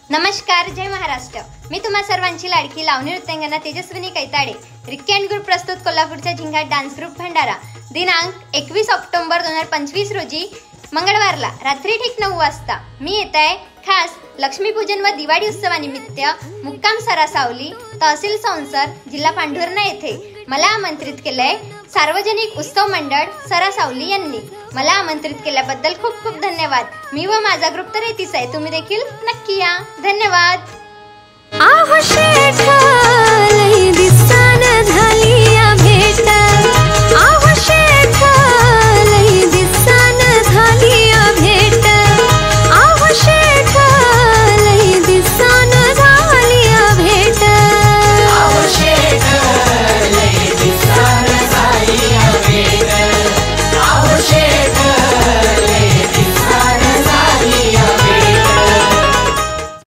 नमस्कार, जय महाराष्ट्र। मी तुम्हा सर्वांची लाडकी लावणी नृत्यांगना तेजस्विनी कैताडे। रिक्की अँड ग्रुप प्रस्तुत कोल्हापूरचा झिंगाट डान्स ग्रुप भंडारा दिनांक 21 ऑक्टोबर 2025 रोजी मंगळवारला रात्री ठीक 9 वाजता मी येत आहे खास लक्ष्मीपूजन व दिवाळी उत्सवानिमित्त मुक्काम सरासावली तहसील संसर जिल्हा पांढुर्णा येथे मला आमंत्रित केलंय सार्वजनिक उत्सव मंडळ सरासावली यांनी। मला आमंत्रित केल्याबद्दल खूप खूप धन्यवाद। मी व माझा ग्रुप तर येतीच आहे, तुम्ही देखील नक्की या। धन्यवाद।